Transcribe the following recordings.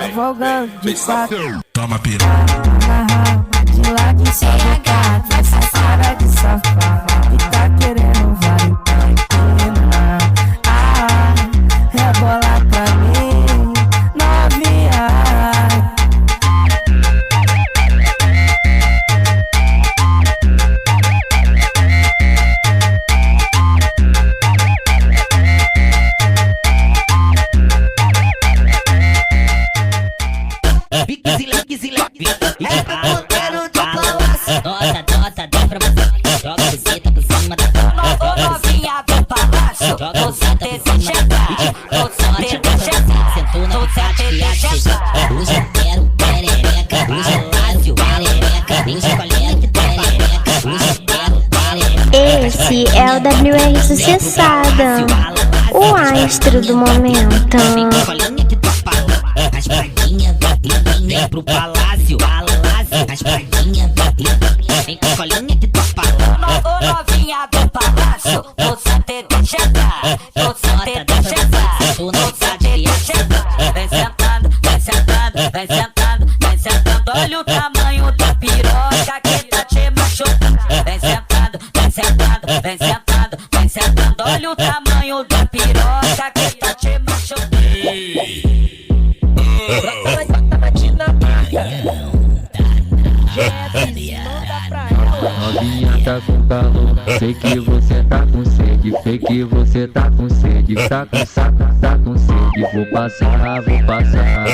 cavalgando de quatro. Toma piranha. De lado e só bocado, essa cara de safado. E tá querendo vai, então empina. Rebola pra mim, novinha. Nota, dá pra você. Joga a buceta por cima da cama. Novinha do palácio, você deseja. Você deseja. Sentou na bocate que acha. Hoje eu quero perereca. Hoje eu faço perereca. Nem escolhendo que perereca. Hoje eu quero perereca. Esse é o WR Sucessada, o astro do momento. Escolhendo que tu fala. Raspadinha, vem pro palácio. Raspadinha, vem com a colinha que tu fala. Novinha do palácio, você deseja. Você deseja. Você deseja. Vem sentando, vem sentando, vem sentando, vem sentando. Olha o tamanho da piroca que tá te machucando. Vem sentando, vem sentando, vem sentando, vem sentando. Olha o tamanho da piroca que tá te machucando. Novinha tá com calor, sei que você tá com sede, sei que você tá com sede, tá com saco, tá com sede. Vou passar,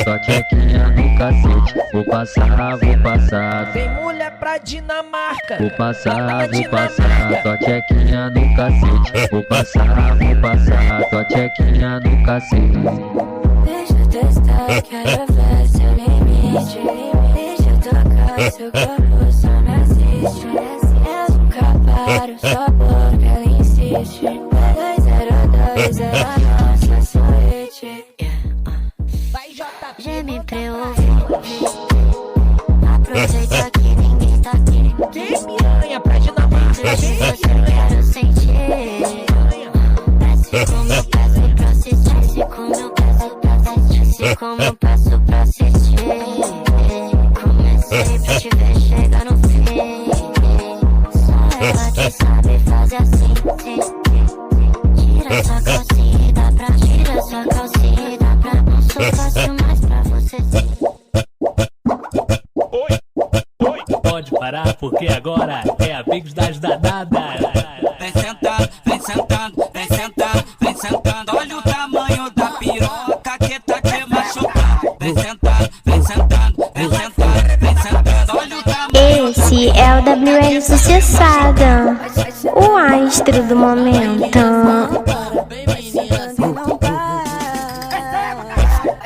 tua tchequinha no cacete. Vou passar. Vem mulher pra Dinamarca. Vou passar, tua tchequinha no cacete. Vou passar, tua tchequinha no cacete. Deixa eu testar, quero ver seu limite. Deixa eu tocar seu corpo, só me assiste. Eu nunca paro, sua boca ela insiste. 202 é a nossa suíte. Geme pra eu ouvir. Aproveita que ninguém tá aqui. Que piranha pra Dinamarca. Deixa eu quero sentir. Desce como eu peço pra assistir. Se como eu peço pra assistir. Se como eu peço pra assistir. Comecei pra te ver chegar no fim. Só ela que sabe fazer assim. Tira sua calcinha e dá pra. Tira sua calcinha e dá pra. Não sou fácil mais pra você sim. Pode parar porque agora é a Bigos das Danadas. Vem sentando, vem sentando, vem sentando, vem sentando. Olha o tamanho da piroca que tá te machucando. Vem sentando, vem sentando, vem sentando, vem sentando. Olha o tamanho. Esse é o WR Sucessada, o astro do momento.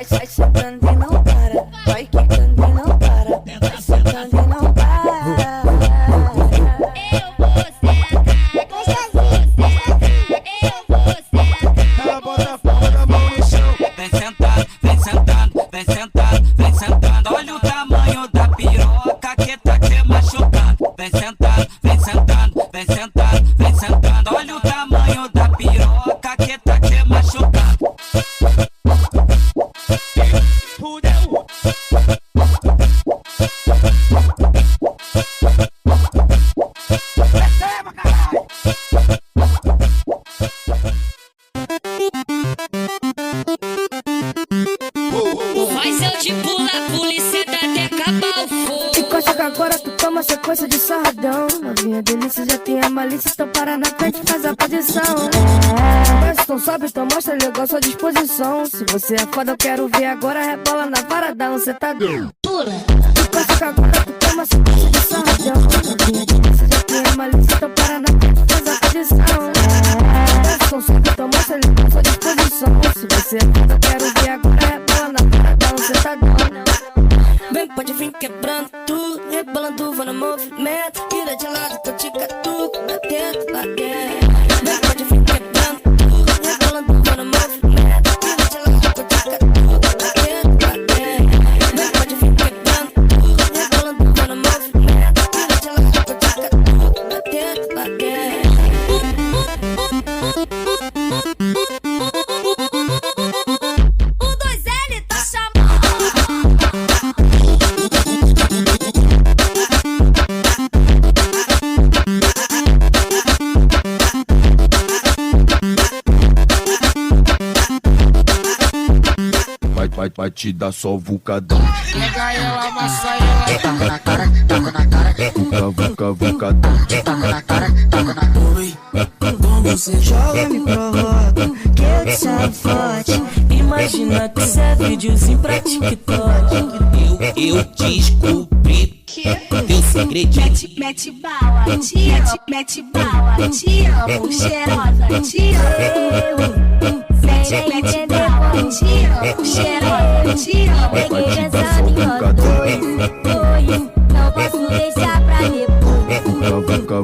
Vai sentando e não para. Vai quicando e não para. Vai sentando e não para. Ela bota a palma da mão no chão. Vem sentando, vem sentando, vem sentando, vem sentando. Olha o tamanho da piroca que tá te machucando. Vem sentando, vem sentando, vem sentando, vem sentando. Olha o tamanho da piroca que tá te machucando. Mas eu te pulo a polícia até acabar o fogo. Te costa que agora tu toma sequência de sarradão. Novinha delícia já tem a malícia, então para na frente e faz a posição. Mas então sobe, então mostra legal sua disposição. Se você é foda eu quero ver agora, rebola na varadão, cê tá doido. Pula. Te costa que agora tu toma sequência de sarradão. Novinha delícia já tem a malícia, então para na frente e faz a posição. Mas então sobe, então mostra legal sua disposição. Se você é foda eu quero ver agora, rebola na varadão, cê tá doido. Vem, pode vir quebrando tudo, rebolando, vou no movimento. Vira de lado, tô te catuco, lá dentro, lá dentro. Vem, pode vir quebrando tudo, rebolando, vou no movimento. Vira de lado, tô te catuco, lá dentro, lá dentro. Vem, pode vir quebrando tudo, rebolando, vou no movimento. Vira de lado, tô te catuco, lá dentro, lá dentro. O 2L tá chamando. te dar só vulcadão. Pega ela, amassa ela. Taco na cara, taco na cara. Vuca, vulcadão. Taco na cara, taco na cara. Oi, como você joga, me provoca, que eu te saio forte. Imagina que isso é videozinho pra TikTok. Eu descobri teu segredinho. Mete bala, mete bala, te amo, cheirosa, te amo. Sem entender como te amo, cheirosa, te amo. Peguei pensando em nós dois, não posso deixar pra depois.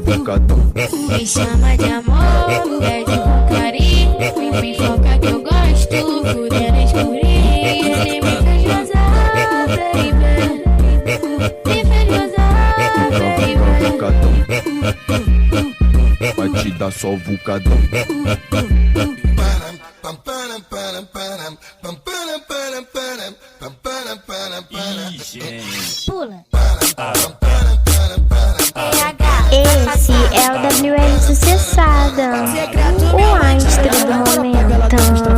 Vulcadão. Me chama de amor, pede com carinho. Me foca que eu gosto, fudendo escurinho. Me fez gozar, baby. Me fez gozar, baby. Vulcadão. Vai te dar só vulcadão. Pula. Esse é o WR Sucessada, o astro do momento.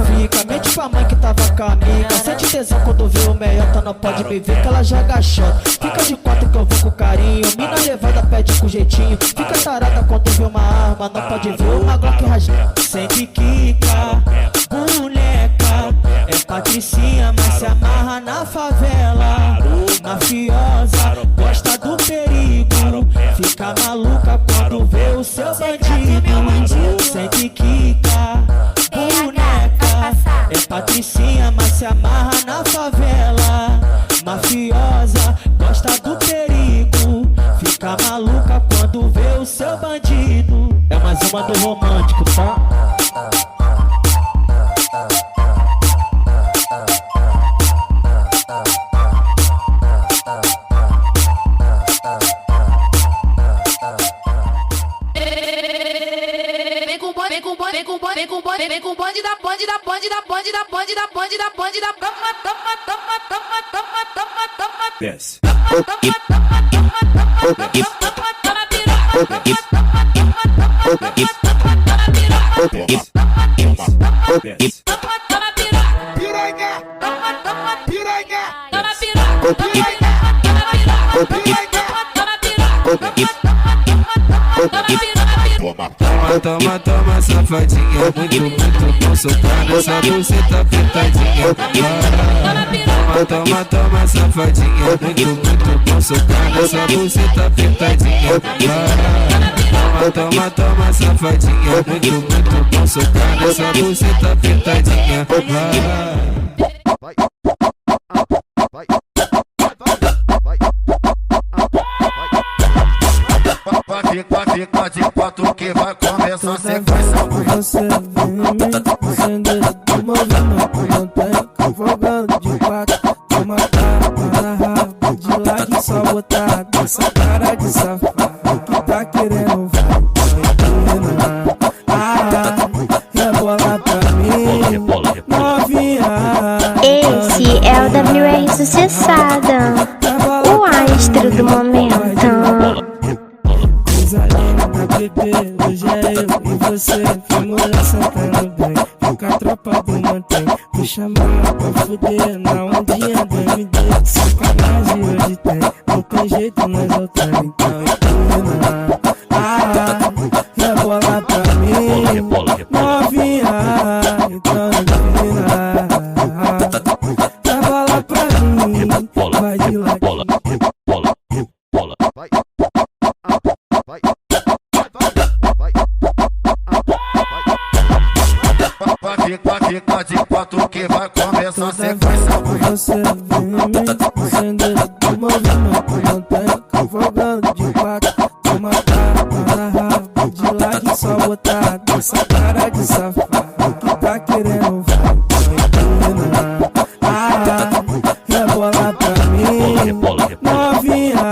Fica, mente pra mãe que tava com a amiga. Sente tesão quando vê o meiota, não pode me ver que ela joga shot. Fica de quatro que eu vou com carinho, mina levada pede com jeitinho. Fica tarada quando vê uma arma, não pode ver uma Glock rasgada. Sente quica, boneca, é patricinha, mas se amarra na favela. Mafiosa, gosta do perigo, fica maluca quando vê o seu bandido. Sente quica, boneca, é patricinha, mas se amarra na favela. Mafiosa, gosta do perigo, fica maluca quando vê o seu bandido. É mais uma do romântico, tá? Vem com bonde da Desce. Toma, safadinha, muito bom socar nessa buceta apertadinha. Toma, safadinha, muito bom socar nessa buceta apertadinha. Toma, safadinha, muito bom socar nessa buceta apertadinha. Fica de quatro que vai começar a sequência. Você vem em mim, acender do movimento. Não tem cavogando de quatro. Toma tapa na rabo, de lá de só botar. Essa cara de safado que tá querendo vai. Rebola pra mim, novinha. Esse é o WR Sucessada, o astro do momento. Bebê, hoje é eu e você, mulher sentando bem. Fica a tropa do mantém, me chamar pra fuder na ondinha do MD. Sacanagem hoje tem, não tem jeito, nós voltamos. Então empina, rebola pra mim, novinha. Então empina, rebola pra mim, vai de lá. Fica de quatro que vai começar a sequência. Você vem em mim, acender do movimento. Não tem cavogando de quatro. Toma tapa na rabo, de lá de só botar. Essa cara de safado que tá querendo vai. Rebola pra mim, novinha.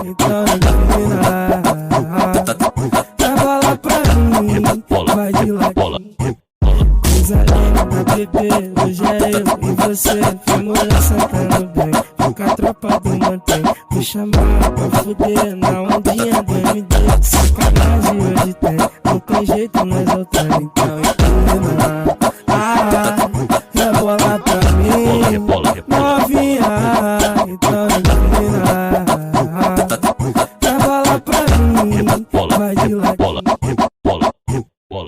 Então empina, rebola pra mim, vai de lá. Coisa linda, bebê, hoje é eu e você, mulher sentando bem. Fica a tropa do mantém, me chamar pra fuder na ondinha do MD. Sacanagem hoje tem, não tem jeito, nós voltamos. Então